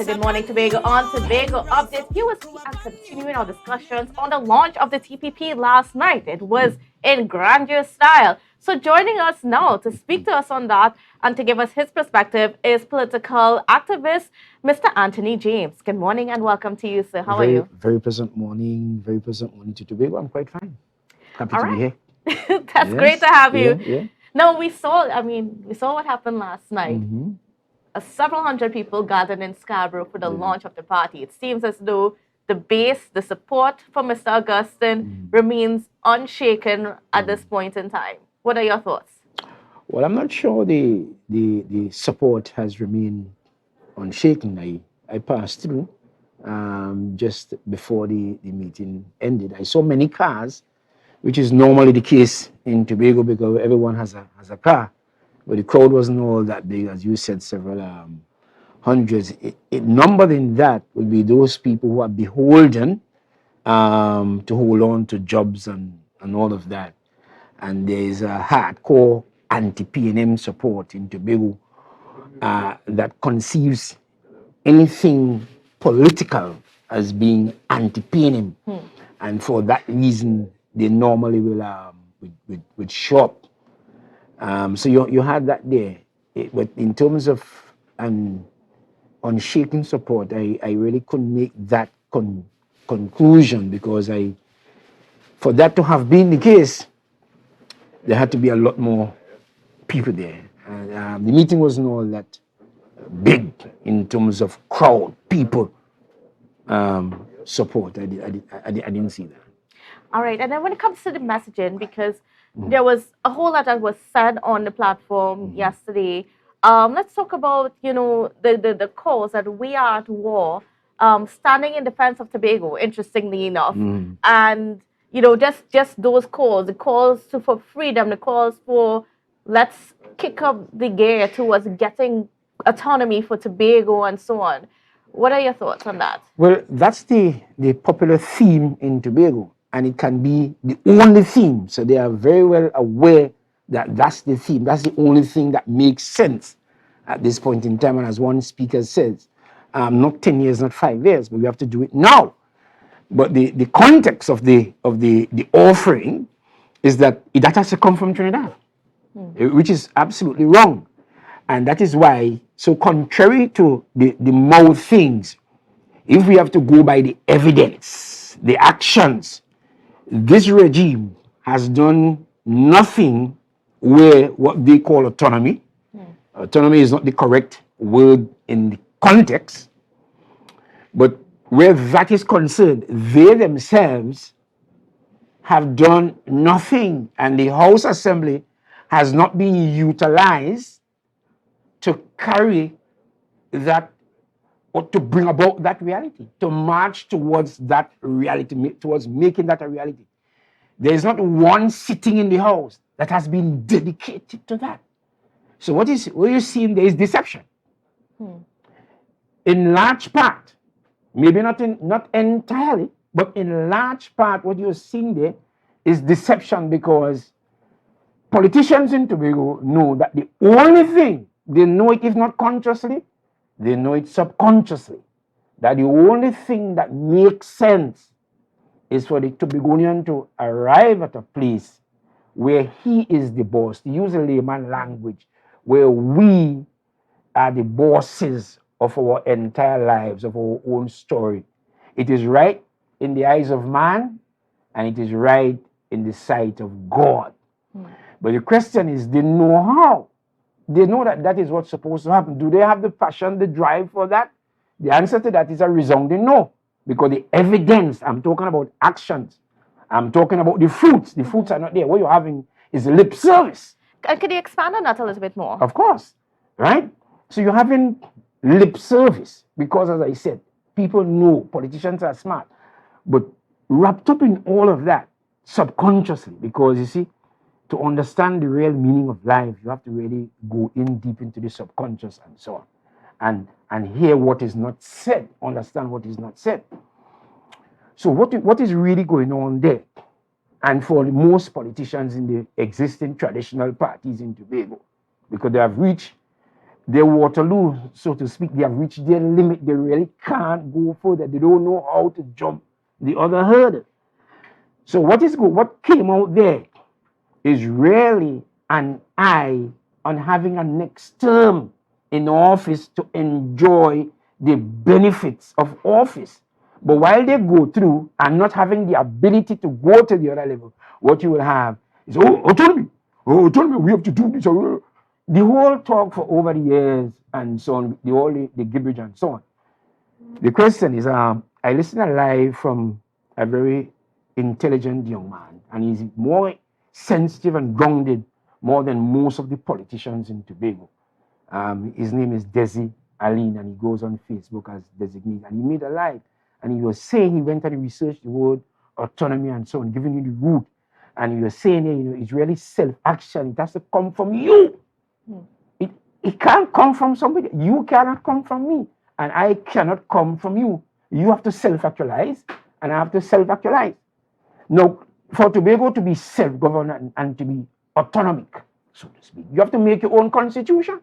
to Good Morning Tobago on Tobago Update. You are continuing our discussions on the launch of the TPP last night. It was in grandeur style. So joining us now to speak to us on that and to give us his perspective is political activist Mr. Anthony James. Good morning and welcome to you, sir. How are you? Very pleasant morning. Very pleasant morning to Tobago. I'm quite fine. Happy All to be right. here. That's great to have you. Yeah. Now, we saw what happened last night. Mm-hmm. Several hundred people gathered in Scarborough for the launch of the party. It seems as though the base, the support for Mr. Augustine remains unshaken at this point in time. What are your thoughts? Well, I'm not sure the support has remained unshaken. I passed through just before the meeting ended. I saw many cars, which is normally the case in Tobago because everyone has a car. But the crowd wasn't all that big, as you said, several hundreds. It numbered in that would be those people who are beholden to hold on to jobs and all of that. And there's a hardcore anti-PNM support in Tobago that conceives anything political as being anti-PNM. And for that reason, they normally will would show up. So you had that there. But in terms of an unshaken support, I really couldn't make that conclusion because for that to have been the case, there had to be a lot more people there. And the meeting wasn't all that big in terms of crowd, people support. I didn't see that. All right. And then when it comes to the messaging, because there was a whole lot that was said on the platform yesterday. Let's talk about, the cause that we are at war, standing in defense of Tobago, interestingly enough. And, just those calls, the calls for freedom, the calls for let's kick up the gear towards getting autonomy for Tobago and so on. What are your thoughts on that? Well, that's the popular theme in Tobago, and it can be the only theme. So they are very well aware that that's the theme. That's the only thing that makes sense at this point in time. And as one speaker says, not 10 years, not 5 years, but we have to do it now. But the context of the offering is that that has to come from Trinidad, which is absolutely wrong. And that is why, so contrary to the mouth things, if we have to go by the evidence, the actions, this regime has done nothing where what they call autonomy. Autonomy is not the correct word in the context, but where that is concerned, they themselves have done nothing, and the House Assembly has not been utilized to carry that or to bring about that reality, to march towards that reality, towards making that a reality. There is not one sitting in the House that has been dedicated to that. So what you're seeing there is deception. In large part, maybe not entirely, but in large part, what you're seeing there is deception because politicians in Tobago know that the only thing, they know it if not consciously, they know it subconsciously, that the only thing that makes sense is for the Tobagonian to arrive at a place where he is the boss, to use a layman language, where we are the bosses of our entire lives, of our own story. It is right in the eyes of man, and it is right in the sight of God. But the question is, they know how. They know that that is what's supposed to happen. Do they have the passion, the drive for that? The answer to that is a resounding no. Because the evidence, I'm talking about actions. I'm talking about the fruits. The fruits are not there. What you're having is lip service. Could you expand on that a little bit more? Of course, right? So you're having lip service because, as I said, people know politicians are smart. But wrapped up in all of that subconsciously, because you see, to understand the real meaning of life, you have to really go in deep into the subconscious and so on, and hear what is not said, understand what is not said. So what is really going on there? And for most politicians in the existing traditional parties in Tobago, because they have reached Their Waterloo, so to speak, they have reached their limit. They really can't go further. They don't know how to jump the other hurdle. So what is good? What came out there is really an eye on having a next term in office to enjoy the benefits of office. But while they go through and not having the ability to go to the other level, what you will have is, autonomy, we have to do this. The whole talk for over the years and so on, the gibberish and so on. The question is, I listened live from a very intelligent young man, and he's more sensitive and grounded more than most of the politicians in Tobago. His name is Desi Aline, and he goes on Facebook as Designate, and he made a live, and he was saying he went and researched the word autonomy and so on, giving you the root, and he was saying, you know, it's really self-action. It has to come from you. It can't come from somebody. You cannot come from me, and I cannot come from you. You have to self-actualize, and I have to self-actualize. Now, for Tobago to be self-governed and to be autonomic, so to speak, you have to make your own constitution.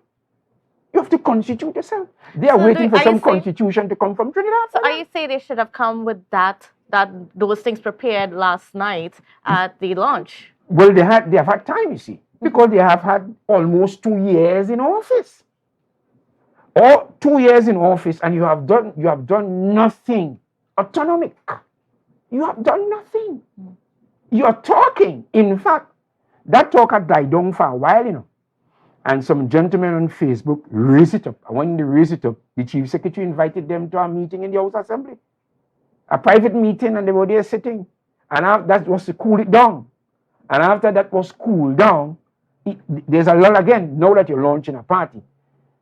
You have to constitute yourself. They are waiting for some constitution to come from Trinidad. So are you saying they should have come with those things prepared last night at the launch? Well, they have had time, you see, because they have had almost 2 years in office. Or 2 years in office, and you have done nothing autonomic. You have done nothing. You are talking. In fact, that talk had died down for a while, you know. And some gentlemen on Facebook raised it up. And when they raised it up, the chief secretary invited them to a meeting in the House Assembly. A private meeting, and they were there sitting. And that was to cool it down. And after that was cooled down, there's a lull again. Now that you're launching a party,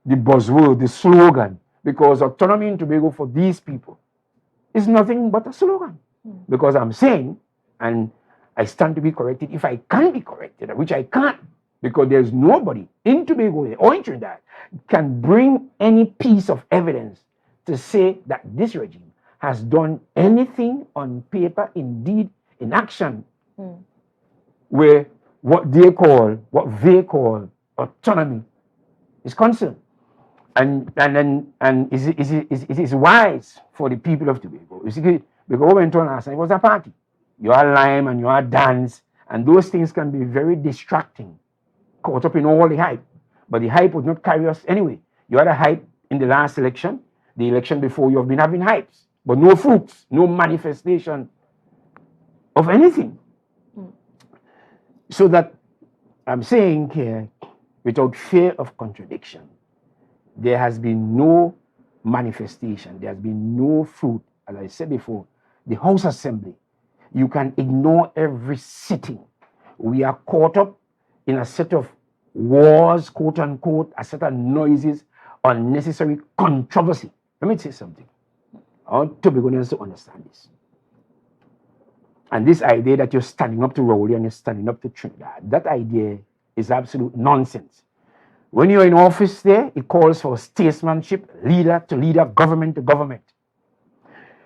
the buzzword, the slogan, because autonomy in Tobago for these people is nothing but a slogan. Because I'm saying, and I stand to be corrected if I can be corrected, which I can't, because there's nobody in Tobago or in Trinidad can bring any piece of evidence to say that this regime has done anything on paper, indeed in action, where what they call autonomy is concerned. And it is wise for the people of Tobago. You see, because what went on last night was a party. You are lime and you are dance, and those things can be very distracting, caught up in all the hype. But the hype would not carry us anyway. You had a hype in the last election, the election before, you have been having hypes, but no fruits, no manifestation of anything. So that I'm saying here, without fear of contradiction, there has been no manifestation, there has been no fruit. As I said before, the House Assembly, you can ignore every sitting. We are caught up in a set of wars, quote unquote, a set of noises, unnecessary controversy. Let me say something. I want Tobagonians to understand this. And this idea that you're standing up to Rowley and you're standing up to Trinidad, that idea is absolute nonsense. When you're in office there, it calls for statesmanship, leader to leader, government to government.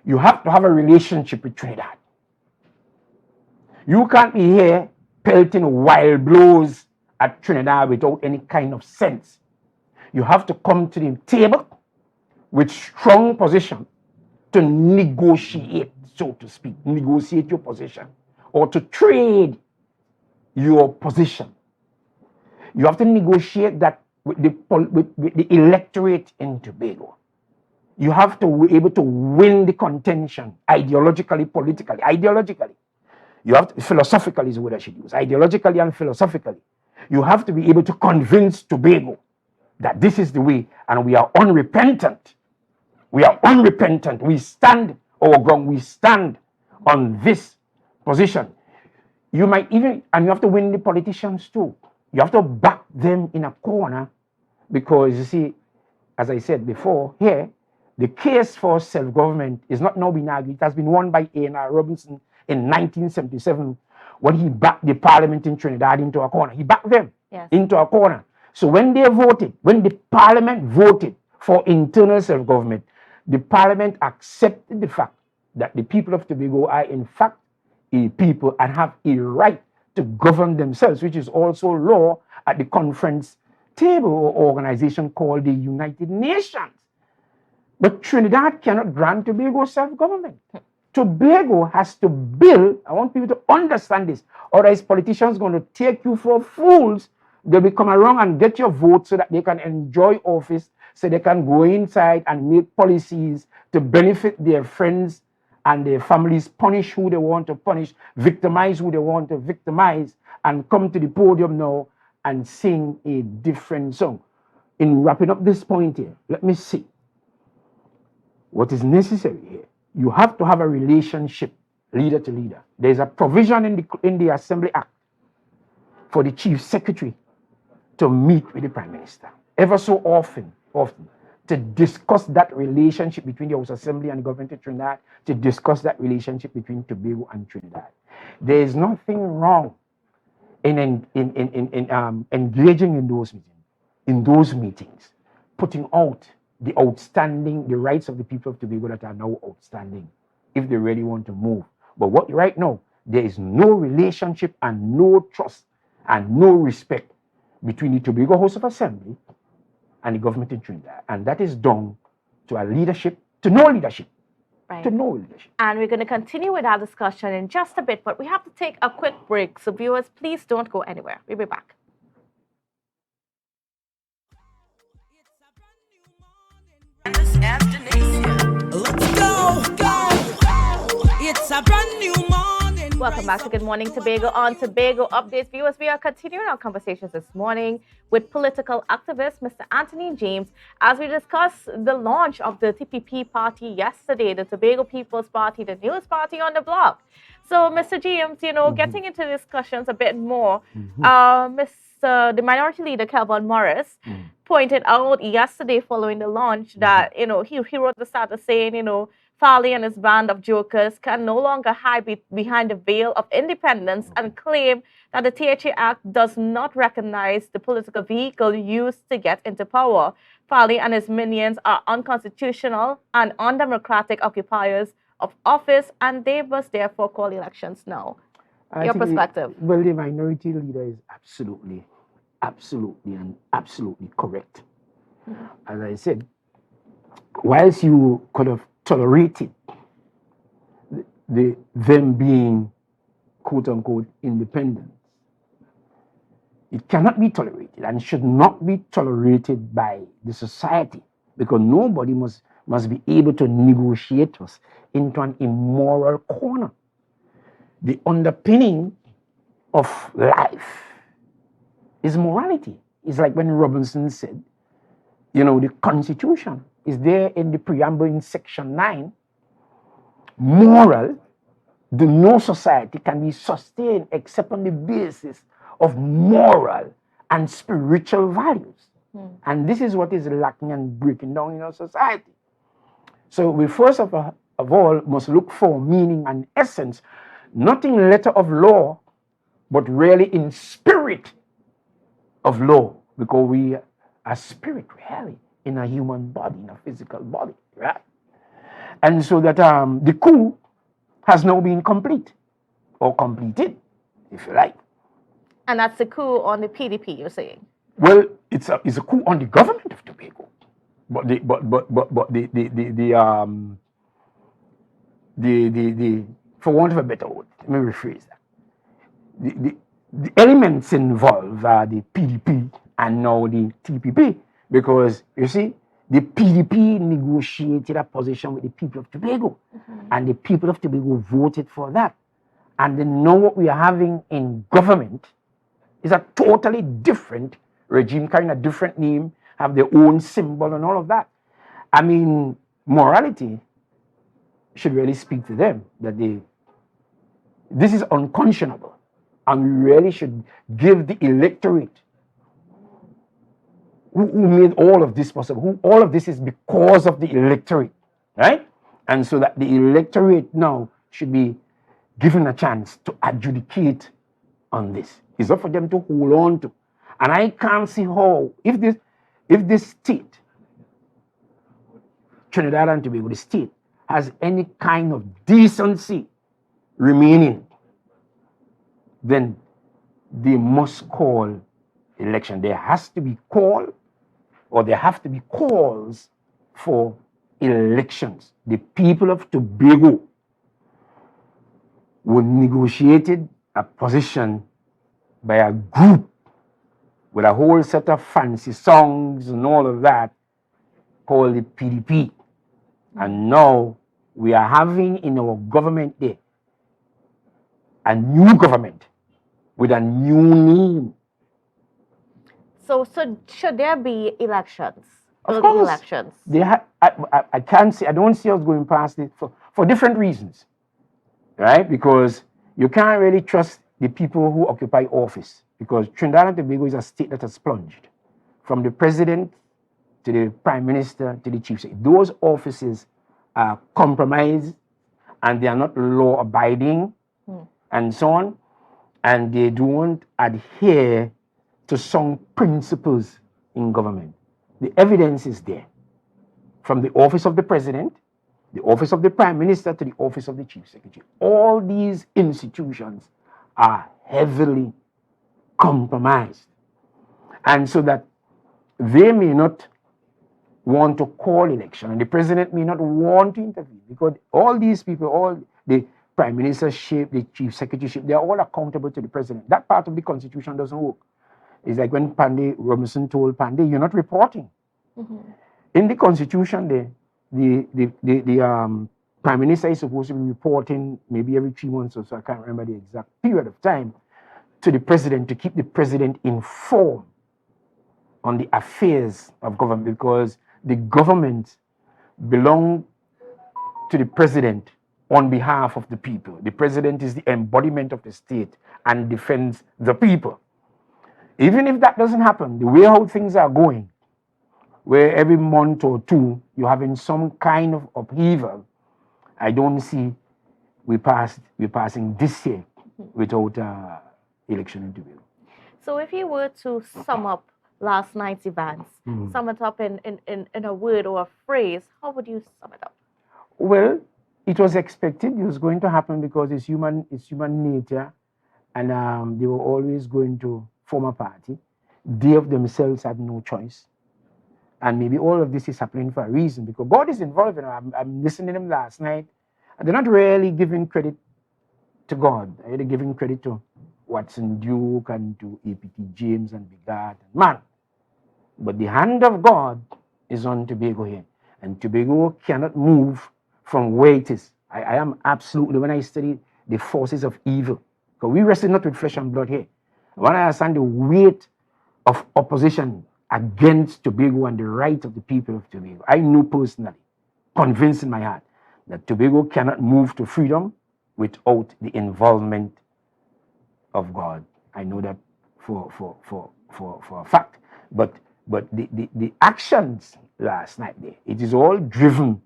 You have to have a relationship with Trinidad. You can't be here pelting wild blows at Trinidad without any kind of sense. You have to come to the table with strong position to negotiate, so to speak, negotiate your position, or to trade your position. You have to negotiate that with the electorate in Tobago. You have to be able to win the contention ideologically, politically, ideologically. You have to, philosophically is what I should use, ideologically and philosophically. You have to be able to convince Tobago that this is the way, and we are unrepentant. We are unrepentant. We stand our ground. We stand on this position. You might even, and you have to win the politicians too. You have to back them in a corner, because you see, as I said before here, the case for self-government is not now being argued. It has been won by A.N.R. Robinson in 1977 when he backed the parliament in Trinidad into a corner. He backed them into a corner. So when they voted, when the parliament voted for internal self-government, the parliament accepted the fact that the people of Tobago are in fact a people and have a right to govern themselves, which is also law at the conference table or organization called the United Nations. But Trinidad cannot grant Tobago self-government. Tobago has to build, I want people to understand this, otherwise politicians going to take you for fools. They'll be come around and get your vote so that they can enjoy office, so they can go inside and make policies to benefit their friends and their families, punish who they want to punish, victimize who they want to victimize, and come to the podium now and sing a different song. In wrapping up this point here, let me see what is necessary here. You have to have a relationship, leader to leader. There's a provision in the Assembly Act for the Chief Secretary to meet with the Prime Minister ever so often, to discuss that relationship between the House Assembly and the government of Trinidad, to discuss that relationship between Tobago and Trinidad. There is nothing wrong in engaging in those meetings, putting out the rights of the people of Tobago that are now outstanding, if they really want to move. But right now, there is no relationship and no trust and no respect between the Tobago House of Assembly and the government in Trinidad. And that is down to no leadership. Right. To no leadership. And we're going to continue with our discussion in just a bit, but we have to take a quick break. So viewers, please don't go anywhere. We'll be back. Let's go. It's a brand new morning. Welcome back to Good Morning Tobago on Tobago Updates. Viewers, we are continuing our conversations this morning with political activist Mr. Anthony James as we discuss the launch of the TPP party yesterday, the Tobago People's Party, the newest party on the block. So, Mr. James, getting into discussions a bit more, the Minority Leader, Kelvin Morris, pointed out yesterday following the launch that, he wrote the status saying, Farley and his band of jokers can no longer hide behind the veil of independence and claim that the THA Act does not recognize the political vehicle used to get into power. Farley and his minions are unconstitutional and undemocratic occupiers of office, and they must therefore call elections now. Your perspective? Well, the Minority Leader is absolutely correct. As I said, whilst you could have tolerated them being quote-unquote independent, it cannot be tolerated and should not be tolerated by the society, because nobody must be able to negotiate us into an immoral corner. The underpinning of life is morality. It's like when Robinson said, the Constitution is there in the preamble in section 9. Moral, no society can be sustained except on the basis of moral and spiritual values. And this is what is lacking and breaking down in our society. So we first of all must look for meaning and essence, not in letter of law, but really in spirit of law, because we are spirit really in a human body, in a physical body, right? And so that the coup has now been complete, or completed, if you like. And that's the coup on the PDP, you're saying? Well, it's a coup on the government of Tobago, but for want of a better word, let me rephrase that. The elements involved are the PDP and now the TPP, because you see, the PDP negotiated a position with the people of Tobago, and the people of Tobago voted for that. And then now what we are having in government is a totally different regime, carrying a different name, have their own symbol and all of that. I mean, morality should really speak to them, that this is unconscionable. And we really should give the electorate who made all of this possible, all of this is because of the electorate, right? And so that the electorate now should be given a chance to adjudicate on this. It's up for them to hold on to. And I can't see how, if this state, Trinidad and Tobago, the state, has any kind of decency remaining, then they must call election. There has to be call, or there have to be calls for elections. The people of Tobago were negotiated a position by a group with a whole set of fancy songs and all of that called the PDP. And now we are having in our government there a new government with a new name. So should there be elections? Of Early course, elections? I can't see, I don't see us going past it for different reasons, right? Because you can't really trust the people who occupy office, because Trinidad and Tobago is a state that has plunged from the president to the prime minister to the chief secretary. Those offices are compromised and they are not law abiding and so on, and they don't adhere to some principles in government. The evidence is there from the office of the president, the office of the prime minister to the office of the chief secretary. All these institutions are heavily compromised, and so that they may not want to call election, and the president may not want to intervene, because all these people, all the prime ministership, the chief secretaryship, they are all accountable to the president. That part of the constitution doesn't work. It's like when Pandey Robinson told Pandey, "You're not reporting." In the constitution, the prime minister is supposed to be reporting maybe every 3 months or so, I can't remember the exact period of time, to the president, to keep the president informed on the affairs of government, because the government belongs to the president on behalf of the people. The president is the embodiment of the state and defends the people. Even if that doesn't happen, the way how things are going, where every month or two you're having some kind of upheaval, I don't see we're passing this year without election in Tobago. So if you were to sum up last night's events, sum it up in a word or a phrase, how would you sum it up? Well, it was expected. It was going to happen because it's human nature, and they were always going to form a party. They of themselves had no choice. And maybe all of this is happening for a reason, because God is involved. I'm listening to them last night, and they're not really giving credit to God. They're giving credit to Watson Duke and to APT James and Bigard and Man. But the hand of God is on Tobago here. And Tobago cannot move from where it is. I am absolutely, when I study the forces of evil, because we wrestle not with flesh and blood here. When I understand the weight of opposition against Tobago and the right of the people of Tobago, I know personally, convinced in my heart, that Tobago cannot move to freedom without the involvement of God. I know that for a fact. But the actions last night there, it is all driven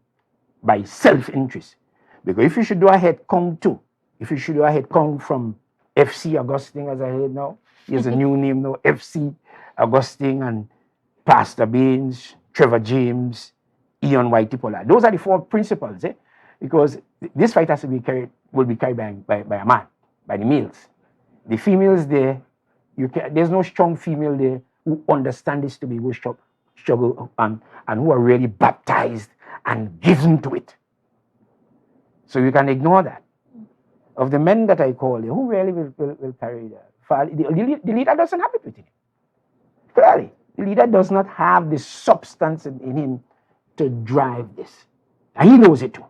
by self-interest. Because if you should do a head count too, if you should do a head count from FC Augustine, as I heard now, there's a new name now, FC Augustine and Pastor Baines, Trevor James, Ian Whitey Pollard. Those are the four principles, because this fight has to be carried, will be carried by a man, by the males. The females there, there's no strong female there who understand this to be struggle and who are really baptized and given to it. So you can ignore that. Of the men that I call here, who really will carry that? The leader doesn't have it within him. Clearly, the leader does not have the substance in him to drive this. And he knows it too.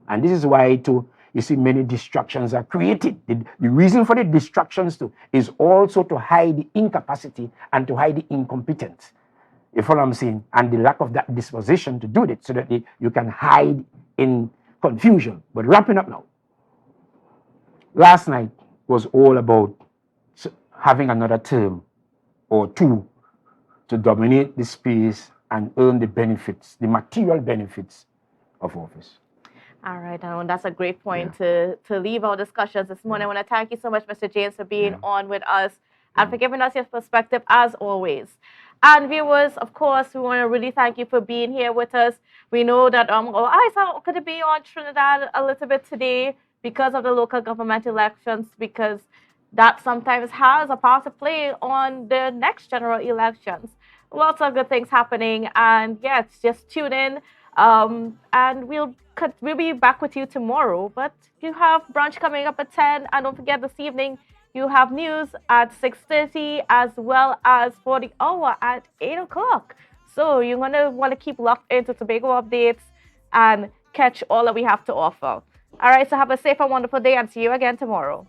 And this is why too, you see many distractions are created. The reason for the distractions too is also to hide the incapacity and to hide the incompetence. You follow what I'm saying? And the lack of that disposition to do it, so that you can hide in confusion. But wrapping up now. Last night was all about having another term or two to dominate the space and earn the benefits, the material benefits of office. All right, and that's a great point to leave our discussions this morning. I want to thank you so much, Mr. James, for being on with us and for giving us your perspective as always. And viewers, of course, we want to really thank you for being here with us. We know that our eyes are going to be on Trinidad a little bit today because of the local government elections, because that sometimes has a part to play on the next general elections. Lots of good things happening, and yes, just tune in. And we'll be back with you tomorrow. But you have brunch coming up at 10, and don't forget this evening you have news at 6:30 as well as for the hour at 8 o'clock. So you're gonna want to keep locked into Tobago updates and catch all that we have to offer. All right, so have a safe and wonderful day, and see you again tomorrow.